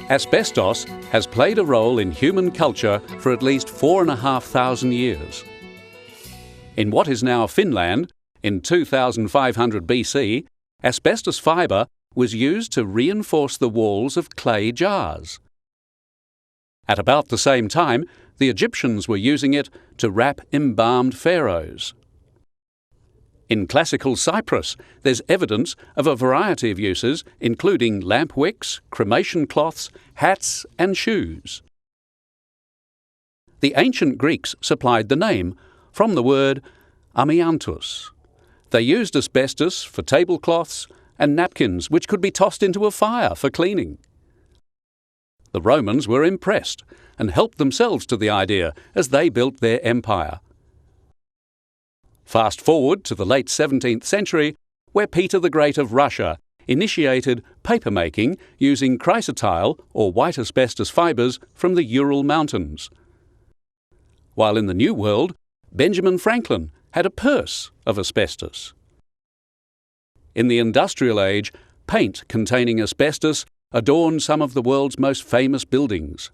Asbestos has played a role in human culture for at least 4,500 years. In what is now Finland, in 2500 BC, asbestos fibre was used to reinforce the walls of clay jars. At about the same time, the Egyptians were using it to wrap embalmed pharaohs. In classical Cyprus, there's evidence of a variety of uses, including lamp wicks, cremation cloths, hats and shoes. The ancient Greeks supplied the name from the word amiantus. They used asbestos for tablecloths and napkins, which could be tossed into a fire for cleaning. The Romans were impressed and helped themselves to the idea as they built their empire. Fast forward to the late 17th century, where Peter the Great of Russia initiated papermaking using chrysotile or white asbestos fibres from the Ural Mountains. While in the New World, Benjamin Franklin had a purse of asbestos. In the Industrial Age, paint containing asbestos adorned some of the world's most famous buildings.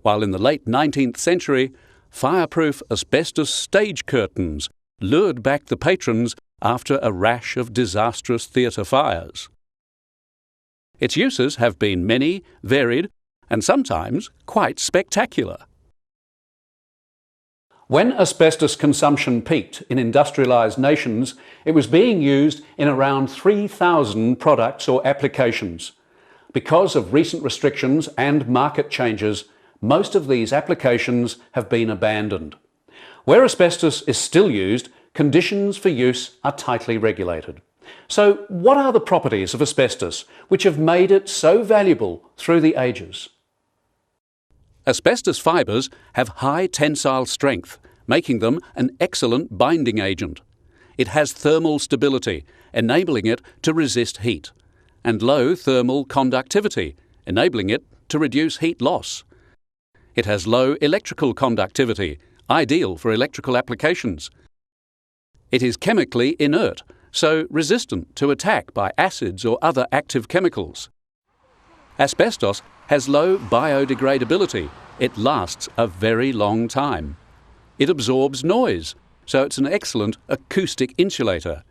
While in the late 19th century, fireproof asbestos stage curtains lured back the patrons after a rash of disastrous theatre fires. Its uses have been many, varied, and sometimes quite spectacular. When asbestos consumption peaked in industrialised nations, it was being used in around 3,000 products or applications. Because of recent restrictions and market changes, most of these applications have been abandoned. Where asbestos is still used, conditions for use are tightly regulated. So, what are the properties of asbestos which have made it so valuable through the ages? Asbestos fibres have high tensile strength, making them an excellent binding agent. It has thermal stability, enabling it to resist heat, and low thermal conductivity, enabling it to reduce heat loss. It has low electrical conductivity, ideal for electrical applications. It is chemically inert, so resistant to attack by acids or other active chemicals. Asbestos has low biodegradability. It lasts a very long time. It absorbs noise, so it's an excellent acoustic insulator.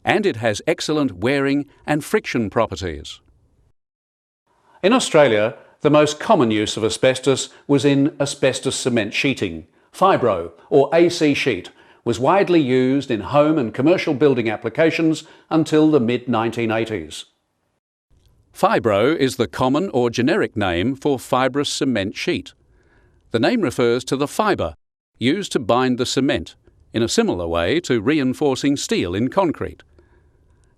And it has excellent wearing and friction properties. In Australia, the most common use of asbestos was in asbestos cement sheeting. Fibro, or AC sheet, was widely used in home and commercial building applications until the mid-1980s. Fibro is the common or generic name for fibrous cement sheet. The name refers to the fibre used to bind the cement, in a similar way to reinforcing steel in concrete.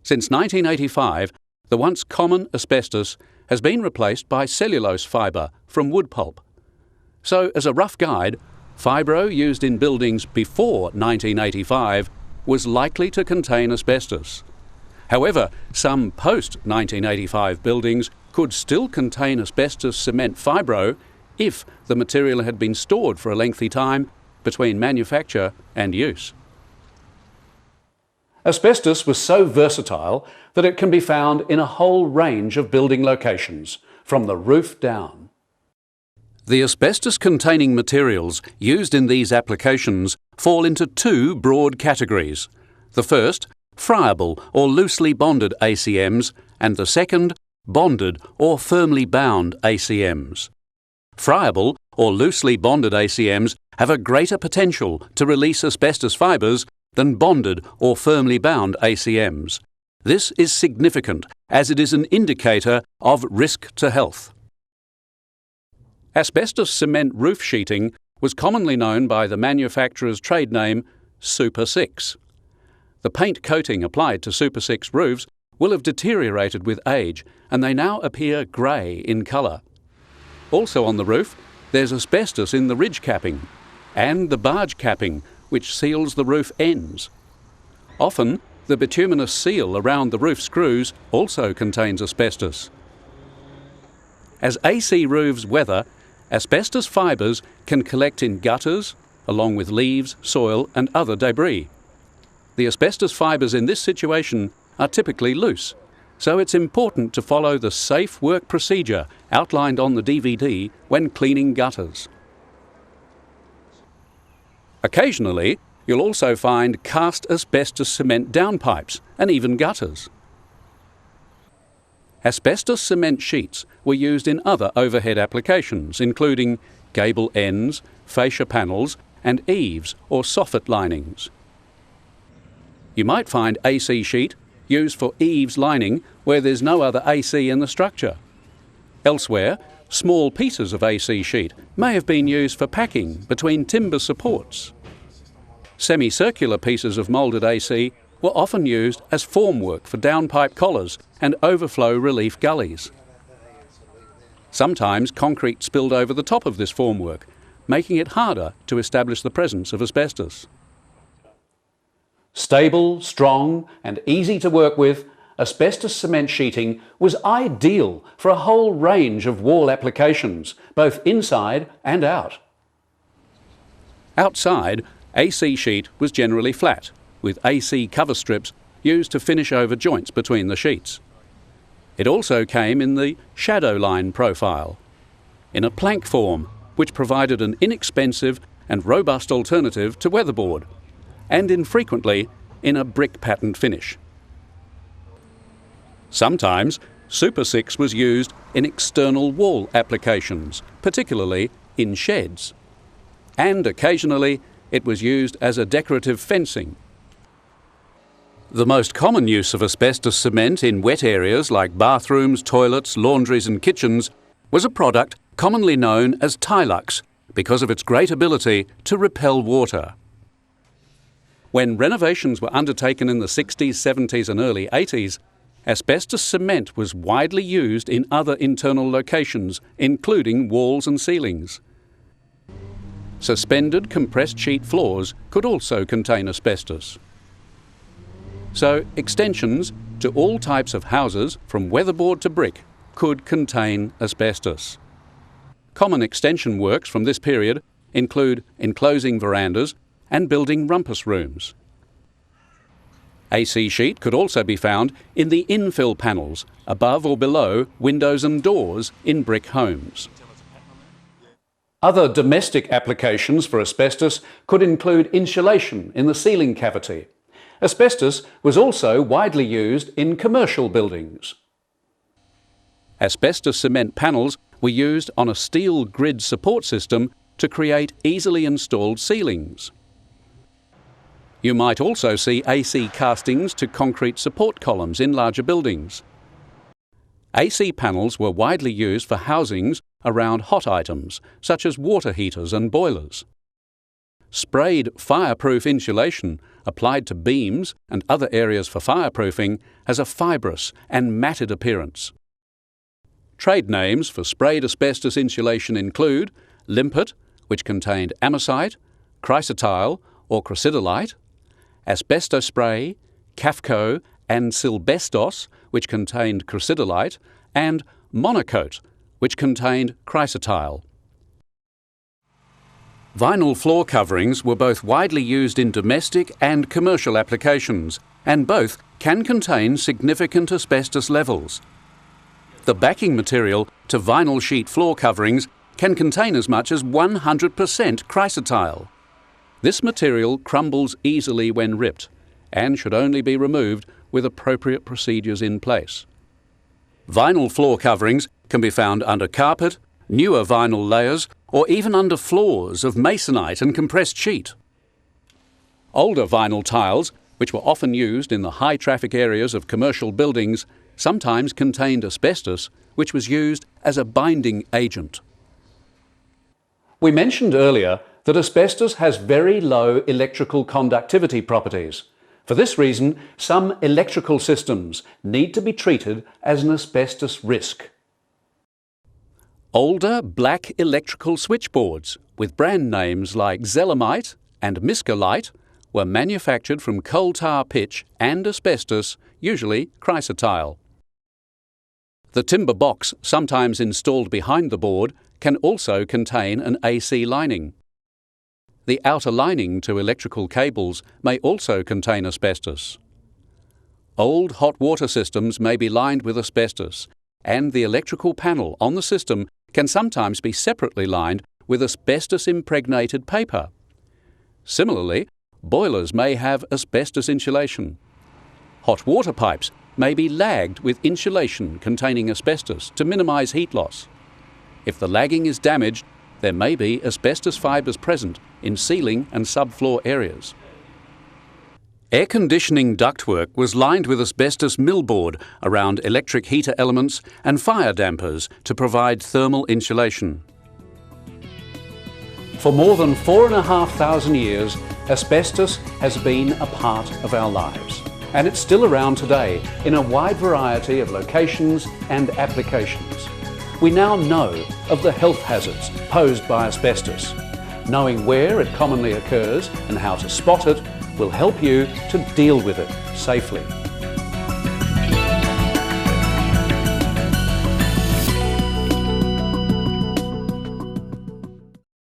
Since 1985, the once common asbestos has been replaced by cellulose fibre from wood pulp. So, as a rough guide, fibro used in buildings before 1985 was likely to contain asbestos. However, some post-1985 buildings could still contain asbestos cement fibro if the material had been stored for a lengthy time between manufacture and use. Asbestos was so versatile that it can be found in a whole range of building locations, from the roof down. The asbestos-containing materials used in these applications fall into two broad categories. The first, friable or loosely bonded ACMs, and the second, bonded or firmly bound ACMs. Friable or loosely bonded ACMs have a greater potential to release asbestos fibres than bonded or firmly bound ACMs. This is significant as it is an indicator of risk to health. Asbestos cement roof sheeting was commonly known by the manufacturer's trade name Super 6. The paint coating applied to Super 6 roofs will have deteriorated with age, and they now appear grey in colour. Also on the roof, there's asbestos in the ridge capping and the barge capping, which seals the roof ends. Often, the bituminous seal around the roof screws also contains asbestos. As AC roofs weather, asbestos fibres can collect in gutters, along with leaves, soil and other debris. The asbestos fibres in this situation are typically loose, so it's important to follow the safe work procedure outlined on the DVD when cleaning gutters. Occasionally, you'll also find cast asbestos cement downpipes and even gutters. Asbestos cement sheets were used in other overhead applications, including gable ends, fascia panels, and eaves or soffit linings. You might find AC sheet used for eaves lining where there's no other AC in the structure. Elsewhere, small pieces of AC sheet may have been used for packing between timber supports. Semicircular pieces of moulded AC were often used as formwork for downpipe collars and overflow relief gullies. Sometimes concrete spilled over the top of this formwork, making it harder to establish the presence of asbestos. Stable, strong and easy to work with, asbestos cement sheeting was ideal for a whole range of wall applications, both inside and out. Outside, AC sheet was generally flat, with AC cover strips used to finish over joints between the sheets. It also came in the shadow line profile, in a plank form, which provided an inexpensive and robust alternative to weatherboard, and infrequently in a brick patterned finish. Sometimes Super 6 was used in external wall applications, particularly in sheds. And occasionally it was used as a decorative fencing. The most common use of asbestos cement in wet areas like bathrooms, toilets, laundries and kitchens was a product commonly known as Tilux because of its great ability to repel water. When renovations were undertaken in the 60s, 70s and early 80s, asbestos cement was widely used in other internal locations, including walls and ceilings. Suspended compressed sheet floors could also contain asbestos. So extensions to all types of houses, from weatherboard to brick, could contain asbestos. Common extension works from this period include enclosing verandas and building rumpus rooms. AC sheet could also be found in the infill panels, above or below windows and doors in brick homes. Other domestic applications for asbestos could include insulation in the ceiling cavity. Asbestos was also widely used in commercial buildings. Asbestos cement panels were used on a steel grid support system to create easily installed ceilings. You might also see AC castings to concrete support columns in larger buildings. AC panels were widely used for housings around hot items, such as water heaters and boilers. Sprayed fireproof insulation applied to beams and other areas for fireproofing has a fibrous and matted appearance. Trade names for sprayed asbestos insulation include limpet, which contained amosite, chrysotile or crucidolite, asbestospray, Cafco and Silbestos, which contained crucidolite, and monocoat, which contained chrysotile. Vinyl floor coverings were both widely used in domestic and commercial applications, and both can contain significant asbestos levels. The backing material to vinyl sheet floor coverings can contain as much as 100% chrysotile. This material crumbles easily when ripped and should only be removed with appropriate procedures in place. Vinyl floor coverings can be found under carpet, newer vinyl layers, or even under floors of masonite and compressed sheet. Older vinyl tiles, which were often used in the high-traffic areas of commercial buildings, sometimes contained asbestos, which was used as a binding agent. We mentioned earlier that asbestos has very low electrical conductivity properties. For this reason, some electrical systems need to be treated as an asbestos risk. Older black electrical switchboards with brand names like Zelamite and Miscolite were manufactured from coal tar pitch and asbestos, usually chrysotile. The timber box, sometimes installed behind the board, can also contain an AC lining. The outer lining to electrical cables may also contain asbestos. Old hot water systems may be lined with asbestos, and the electrical panel on the system can sometimes be separately lined with asbestos-impregnated paper. Similarly, boilers may have asbestos insulation. Hot water pipes may be lagged with insulation containing asbestos to minimise heat loss. If the lagging is damaged, there may be asbestos fibres present in ceiling and subfloor areas. Air conditioning ductwork was lined with asbestos millboard around electric heater elements and fire dampers to provide thermal insulation. For more than 4,500 years, asbestos has been a part of our lives, and it's still around today in a wide variety of locations and applications. We now know of the health hazards posed by asbestos. Knowing where it commonly occurs and how to spot it will help you to deal with it safely.